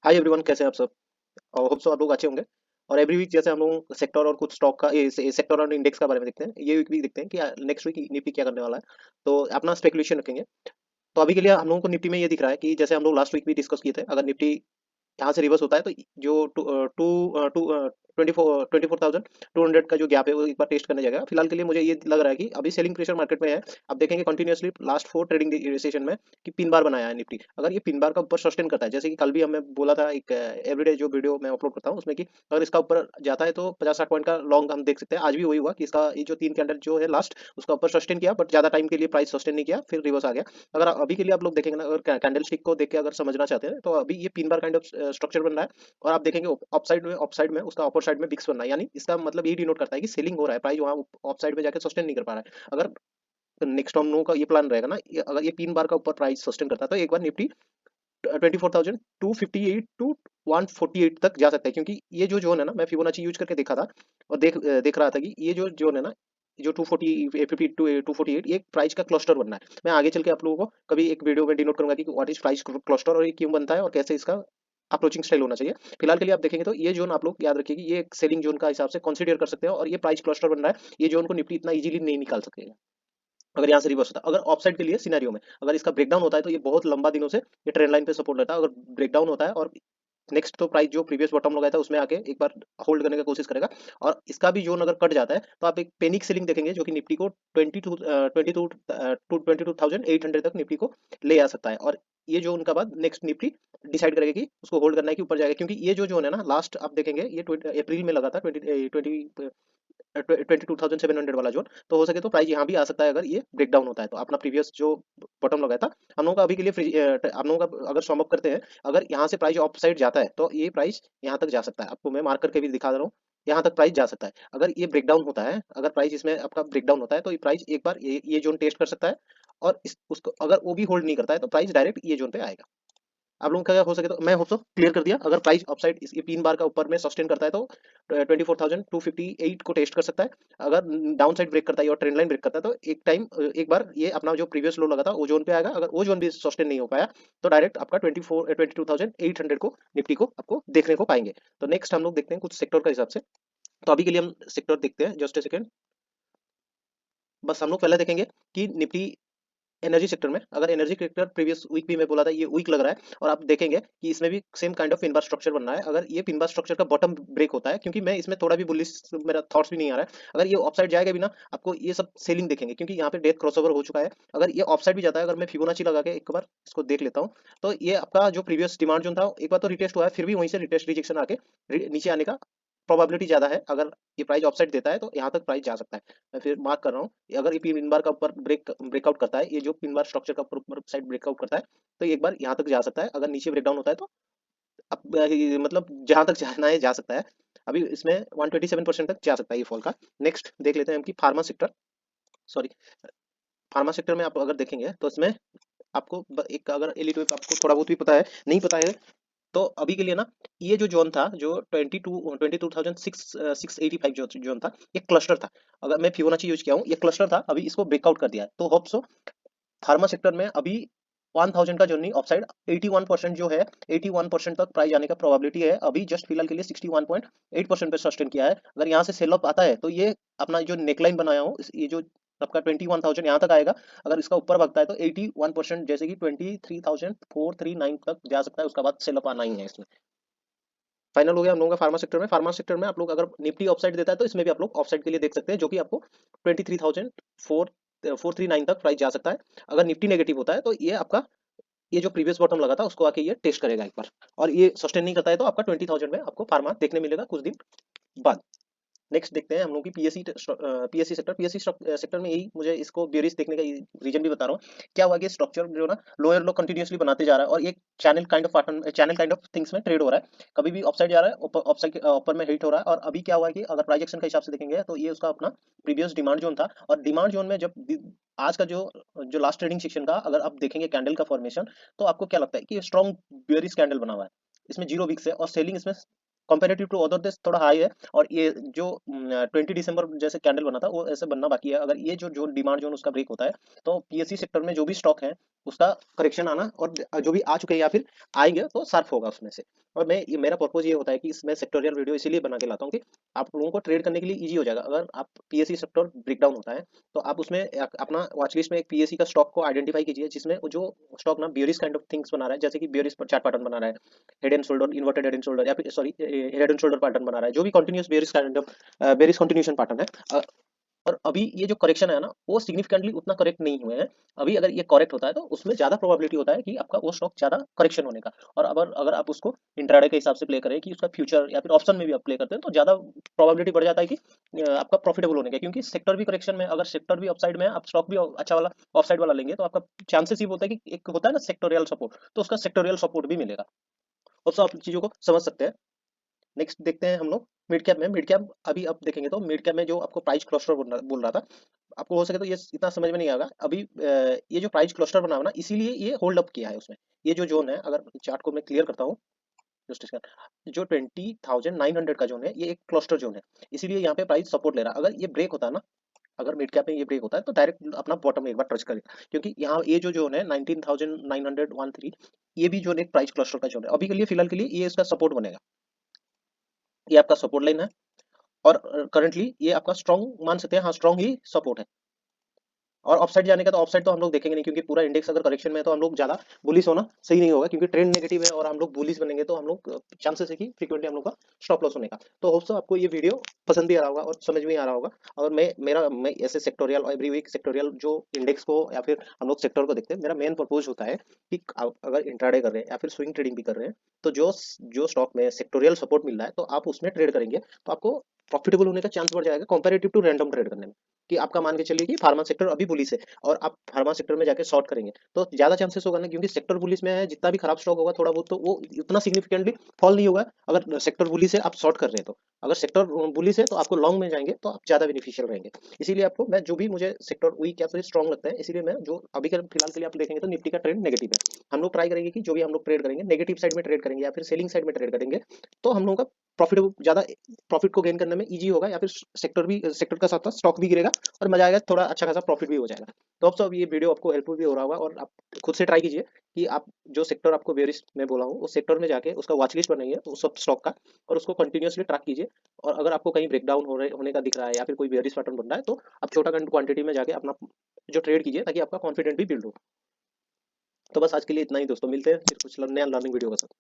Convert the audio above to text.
Hi everyone, कैसे हैं आप सब? और होप सो आप लोग अच्छे होंगे। और एवरी वीक जैसे हम लोग सेक्टर और कुछ स्टॉक का सेक्टर और इंडेक्स का बारे में देखते हैं, ये वीक भी देखते हैं कि नेक्स्ट वीक निफ्टी क्या करने वाला है। तो अपना स्पेकुलेशन रखेंगे। तो अभी के लिए हम लोगों को निफ्टी में ये दिख रहा है कि जैसे हम लोग लास्ट वीक भी डिस्कस किए थे, अगर निफ्टी यहाँ से रिवर्स होता है तो जो टू टू टू 24,200 का जो गैप है वो एक बार टेस्ट करने जाएगा। फिलहाल के लिए मुझे ये लग रहा है कि अभी सेलिंग प्रेशर मार्केट में है। अब देखेंगे कंटिन्यूअसली लास्ट 4 ट्रेडिंग सेशन में कि पिन बार बनाया है निफ्टी। अगर ये पिन बार का ऊपर सस्टेन करता है, जैसे कि कल भी हमें बोला था एक एवरीडे जो वीडियो मैं अपलोड करता हूँ उसमें, कि अगर इसका ऊपर जाता है तो 50-60 पॉइंट का लॉन्ग हम देख सकते हैं। आज भी वही हुआ कि इसका ये जो 3 कैंडल जो है लास्ट, उसका ऊपर सस्टेन किया, बट ज्यादा टाइम के लिए प्राइस सस्टेन नहीं किया, फिर रिवर्स आ गया। अगर अभी के लिए आप लोग देखेंगे ना, अगर कैंडल स्टिक को देख के अगर समझना चाहते हैं, तो अभी ये pin bar kind of structure बन रहा है। और आप देखेंगे ऑफ साइड में उसका अपर साइड में बिक्स बनना है, यानी इसका मतलब यही डिनोट करता है कि सेलिंग हो रहा है, प्राइस वहाँ ऑफ साइड में जाकर सस्टेन नहीं कर पा रहा है। अगर नेक्स्ट हम लोगों का ये प्लान रहेगा ना, अगर ये 3 बार का ऊपर प्राइस सस्टेन करता है तो एक बार निफ्टी 24,258 to 148 तक जा सकता है, क्योंकि ये जो जोन है ना, मैं फिबोनाची यूज करके देखा था और देख रहा था कि ये जो जोन है ना, जो 240 52 248, ये प्राइस का क्लस्टर बनना है। मैं आगे चल के आप लोगों को कभी एक वीडियो में डिनोट करूंगा कि व्हाट इज प्राइस क्लस्टर और ये क्यों बनता है और कैसे इसका अप्रोचिंग स्टाइल होना चाहिए। फिलहाल के लिए आप देखेंगे तो ये जोन आप लोग याद रखिए कि ये एक सेलिंग जोन का हिसाब से कंसीडर कर सकते हैं, और ये प्राइस क्लस्टर बन रहा है। ये जोन को निफ्टी इतना इजीली नहीं निकाल सकेगा अगर यहाँ से रिवर्स होता है। अगर ऑफ साइड के लिए सिनेरियो में अगर इसका ब्रेकडाउन होता है तो ये बहुत लंबा दिनों से ये ट्रेंड लाइन पे सपोर्ट लेता है। अगर ब्रेकडाउन होता है और नेक्स्ट तो प्राइस जो प्रीवियस बॉटम लगाया था उसमें आके एक बार होल्ड करने का कोशिश करेगा, और इसका भी जोन अगर कट जाता है तो आप एक पेनिक सेलिंग देखेंगे जो कि निफ्टी को 22,800 तक निफ्टी को ले आ सकता है। और ये जो उनका बाद नेक्स्ट निफ्टी डिसाइड करेगा कि उसको होल्ड करना है कि ऊपर जाएगा, क्योंकि ये जो जोन है ना, लास्ट आप देखेंगे ये अप्रैल में लगा था 22,700 वाला जोन। तो हो सके तो प्राइस यहाँ भी आ सकता है अगर ये ब्रेक डाउन होता है। तो अपना प्रीवियस जो बॉटम लगाया था हम लोगों का अभी के लिए हम लोगों का अगर सम अप करते हैं, अगर यहाँ से प्राइस ऑफ साइड जाता है तो ये प्राइस यहाँ तक जा सकता है। आपको मैं मार्क करके भी दिखा रहा हूँ, यहाँ तक प्राइस जा सकता है। अगर ये ब्रेकडाउन होता है, अगर प्राइस इसमें आपका ब्रेकडाउन होता है तो ये प्राइस एक बार ये जोन टेस्ट कर सकता है, और उसको अगर वो भी होल्ड नहीं करता है तो प्राइस डायरेक्ट ये जोन पे आएगा। आप लोगों का क्या हो सके तो मैं होप सो क्लियर कर दिया। अगर प्राइस अपसाइड इस ये 3 बार का ऊपर में सस्टेन करता है तो 24,258 को टेस्ट कर सकता है। अगर डाउन साइड ब्रेक करता है और ट्रेंड लाइन ब्रेक करता है तो एक बार ये अपना जो प्रीवियस लो लगा था वो जोन पे आएगा। अगर वो जोन भी सस्टेन नहीं हो पाया तो डायरेक्ट आपका 22,800 को निफ्टी को आपको देखने को पाएंगे। तो नेक्स्ट हम लोग देखते हैं कुछ सेक्टर का हिसाब से। तो अभी के लिए हम सेक्टर देखते हैं, जस्ट ए सेकंड। बस हम लोग पहले देखेंगे कि निफ्टी एनर्जी सेक्टर में, अगर एनर्जी सेक्टर प्रीवियस वीक भी मैं बोला था ये वीक लग रहा है, और आप देखेंगे कि इसमें भी same kind of pin bar structure बन रहा है। अगर ये पिन बार स्ट्रक्चर का बॉटम ब्रेक होता है, क्योंकि मैं इसमें थोड़ा भी बुलिश मेरा थॉट्स भी नहीं आ रहा है, अगर ये ऑफ साइड जाएगा भी ना, आपको ये सब सेलिंग देखेंगे, क्योंकि यहाँ पे डेथ क्रॉसओवर हो चुका है। अगर ये ऑफ साइड भी जाता है, अगर मैं फिबोनाची लगा के एक बार इसको देख लेता हूँ, तो ये आपका जो प्रीवियस डिमांड जोन था एक बार तो रिटेस्ट हुआ है, फिर भी वहीं से रिटेस्ट रिजेक्शन आके नीचे आने का प्रोबेबिलिटी ज्यादा है। अगर ये प्राइस ऑफसाइड देता है तो यहाँ तक प्राइस जा सकता है। मैं फिर मार्क कर रहा हूँ, अगर ये पिन बार का ऊपर ब्रेकआउट करता है, ये जो पिन बार स्ट्रक्चर का ऊपर साइड ब्रेकआउट करता है, तो एक बार यहाँ तक जा सकता है। अगर नीचे ब्रेकडाउन होता है तो अब मतलब जहां तक जाना है जा सकता है। अभी इसमें 127% तक जा सकता है ये फॉल का। नेक्स्ट देख लेते हैं हम कि pharma sector, sorry, pharma sector में आप अगर देखेंगे तो इसमें आपको एक अगर एलिट आपको थोड़ा बहुत भी पता है, नहीं पता है तो अभी के लिए ना, ये जो जोन था जो 22,685 जो जोन था, ये क्लस्टर था। अगर मैं फिबोनाची यूज किया हूँ, ये क्लस्टर था, अभी इसको ब्रेकआउट कर दिया है। तो होप सो फार्मा सेक्टर में अभी 1000 का जर्नी ऑफसाइड 81% जो है, 81% तक प्राइस जाने का प्रोबेबिलिटी है। अभी जस्ट फिलहाल के लिए 61.8% पे सस्टेन किया है। अगर यहाँ से सेल अप आता है तो ये अपना जो नेकलाइन बनाया हूँ, ये जो आपका 21,000 यहाँ तक आएगा। अगर इसका ऊपर भागता है तो 81% जैसे कि 23,439 तक जा सकता है। उसका बाद सेल अप आना ही है इसमें। फाइनल हो गया हम लोगों का फार्मा सेक्टर में। फार्मा सेक्टर में आप लोग अगर निफ्टी ऑफसाइड देता है तो इसमें भी आप लोग ऑफसाइड के लिए देख सकते हैं, जो कि आपको 23,439 तक प्राइस जा सकता है। अगर निफ्टी नेगेटिव होता है तो ये आपका ये जो प्रीवियस बॉटम लगा था उसको आके ये टेस्ट करेगा एक बार, और ये सस्टेन नहीं करता है तो आपका 20,000 में आपको फार्मा देखने मिलेगा कुछ दिन बाद। नेक्स्ट देखते हैं हम लोग की पीएससी सेक्टर। पीएससी सेक्टर में यही मुझे इसको बेरिश देखने का रीजन भी बता रहा हूँ। क्या हुआ कि स्ट्रक्चर जो ना लोअर लो कंटिन्यूअसली बनाते जा रहा है, और एक चैनल काइंड ऑफ थिंग्स में ट्रेड हो रहा है। कभी भी अपसाइड जा रहा है, ऊपर में हिट हो रहा है। और अभी क्या हुआ है कि अगर प्राइस एक्शन के हिसाब से देखेंगे तो ये उसका अपना प्रीवियस डिमांड जोन था, और डिमांड जोन में जब आज का जो जो लास्ट ट्रेडिंग सेक्शन का अगर आप देखेंगे कैंडल का फॉर्मेशन, तो आपको क्या लगता है कि स्ट्रॉन्ग बेयरिश कैंडल बना हुआ है। इसमें 0 वीक्स है और सेलिंग इसमें कंपैरेटिव टू अदर देश थोड़ा हाई है। और ये जो 20 दिसंबर जैसे कैंडल बना था वो ऐसे बनना बाकी है। अगर ये जो जो डिमांड जोन उसका ब्रेक होता है तो पीएससी सेक्टर में जो भी स्टॉक है उसका करेक्शन आना, और जो भी आ चुके हैं या फिर आएंगे तो शार्प होगा उसमें से। और मैं ये मेरा पर्पज ये होता है कि इसमें सेक्टोरियल वीडियो इसीलिए बना के लाता हूँ कि आप लोगों को ट्रेड करने के लिए इजी हो जाएगा। अगर आप पीएससी सेक्टर ब्रेकडाउन होता है तो आप उसमें अपना वॉच लिस्ट में एक पीएससी का स्टॉक को आइडेंटिफाई कीजिए जिसमें जो स्टॉक ना बियरिश काइंड ऑफ थिंग्स बना रहा है, जैसे कि बियरिश पर चार्ट पैटर्न बना रहा है, head and shoulder, inverted head and shoulder, या फिर sorry head and shoulder pattern बना रहा है, जो भी continuous bearish kind of bearish continuation pattern है। और अभी ये जो करेक्शन है ना वो सिग्निफिकेंटली उतना करेक्ट नहीं हुए हैं। अभी अगर ये करेक्ट होता है तो उसमें ज्यादा प्रोबेबिलिटी होता है कि आपका वो स्टॉक ज्यादा करेक्शन होने का। और अगर अगर आप उसको इंट्राडे के हिसाब से प्ले करें कि उसका फ्यूचर या फिर ऑप्शन में भी आप प्ले करते हैं तो ज्यादा प्रोबेबिलिटी बढ़ जाता है कि आपका प्रॉफिटेबल होने का, क्योंकि सेक्टर भी करेक्शन में, अगर सेक्टर भी अपसाइड में है आप स्टॉक भी अच्छा वाला ऑफसाइड वाला लेंगे तो आपका चांसेस ये होता है कि एक होता है ना सेक्टोरियल सपोर्ट, तो उसका सेक्टोरियल सपोर्ट भी मिलेगा। और सब आप चीजों को समझ सकते हैं। नेक्स्ट देखते हैं हम लोग मिड कैप में। मिड कैप अभी आप देखेंगे तो मिड कैप में जो आपको प्राइस क्लस्टर बोल रहा था, आपको हो सके तो ये इतना समझ में नहीं आएगा अभी। ये जो प्राइस क्लस्टर बना हुआ ना इसीलिए ये होल्ड अप किया है उसमें। ये जो जोन है, अगर चार्ट को मैं क्लियर करता हूँ, जस्ट इसका जो 20,900 का जोन है ये एक क्लस्टर जोन है, इसीलिए यहाँ पे प्राइस सपोर्ट ले रहा है। अगर ये ब्रेक होता है ना, अगर मिड कैप में ये ब्रेक होता है तो डायरेक्ट अपना बॉटम एक बार टच करेगा, क्योंकि यहाँ ये जो जोन है 19,913, ये भी जोन एक प्राइस क्लस्टर का जोन है। अभी के लिए फिलहाल के लिए ये इसका सपोर्ट बनेगा, ये आपका सपोर्ट लाइन है। और करंटली ये आपका स्ट्रॉन्ग मान सकते हैं, हाँ स्ट्रॉन्ग ही सपोर्ट है। और ऑफसाइड जाने का तो ऑफसाइड तो हम लोग देखेंगे नहीं, क्योंकि पूरा इंडेक्स अगर करेक्शन में है तो हम लोग ज्यादा बुलिश होना सही नहीं होगा, क्योंकि ट्रेंड नेगेटिव है और हम लोग बुलिश बनेंगे तो हम लोग चांसेस है कि फ्रीक्वेंटली हम लोग का स्टॉप लॉस होने का। तो होप सो आपको ये वीडियो पसंद भी आ रहा होगा और समझ में आ रहा होगा। और मैं ऐसे सेक्टोरियल एवरी वीक सेक्टोरियल जो इंडेक्स को या फिर हम लोग सेक्टर को देखते हैं, मेरा मेन पर्पज होता है कि आप अगर इंट्राडे कर रहे हैं या फिर स्विंग ट्रेडिंग भी कर रहे हैं तो जो जो स्टॉक में सेक्टोरियल सपोर्ट मिल रहा है तो आप उसमें ट्रेड करेंगे तो आपको प्रॉफिटेबल होने का चांस बढ़ जाएगा कंपेरेटिव टू रैंडम ट्रेड करने में। कि आपका मान के चलिए कि फार्मा सेक्टर अभी बुलिश है और आप फार्मा सेक्टर में जाके शॉर्ट करेंगे तो ज्यादा चांसेस होगा ना, क्योंकि सेक्टर बुलिश में है जितना भी खराब स्टॉक होगा थोड़ा बहुत तो वो उतना सिग्निफिकेंटली फॉल नहीं होगा। अगर सेक्टर बुलिश है आप शॉर्ट कर रहे हैं तो, अगर सेक्टर बुलिश है तो आपको लॉन्ग में जाएंगे तो आप ज्यादा बेनिफिशियल रहेंगे। इसीलिए आपको मैं जो भी मुझे सेक्टर वीक या फिर स्ट्रॉन्ग लगता है, इसीलिए मैं जो अभी के फिलहाल के लिए आप देखेंगे तो निफ्टी का ट्रेंड नेगेटिव है। हम लोग ट्राई करेंगे कि जो भी हम लोग ट्रेड करेंगे नेगेटिव साइड में ट्रेड करेंगे या फिर सेलिंग साइड में ट्रेड करेंगे तो हम लोगों का प्रॉफिट ज्यादा प्रॉफिट को गेन करने में इजी होगा, या फिर सेक्टर का साथ साथ स्टॉक भी गिरेगा और मजा आएगा, थोड़ा अच्छा खासा प्रॉफिट भी हो जाएगा। तो अब सब ये वीडियो आपको हेल्पफुल भी हो रहा होगा और आप खुद से ट्राई कीजिए कि आप जो सेक्टर आपको बेरिश में बोला हूँ उस सेक्टर में जाके उसका वॉच लिस्ट बनाइए उस सब स्टॉक का और उसको कंटिन्यूअसली ट्रैक कीजिए। और अगर आपको कहीं ब्रेकडाउन होने का दिख रहा है या फिर कोई बेरिश पैटर्न बन रहा है तो आप छोटा क्वांटिटी में जाके अपना जो ट्रेड कीजिए ताकि आपका कॉन्फिडेंट भी बिल्ड हो। तो बस आज के लिए इतना ही दोस्तों, मिलते हैं फिर कुछ नया लर्निंग वीडियो के साथ।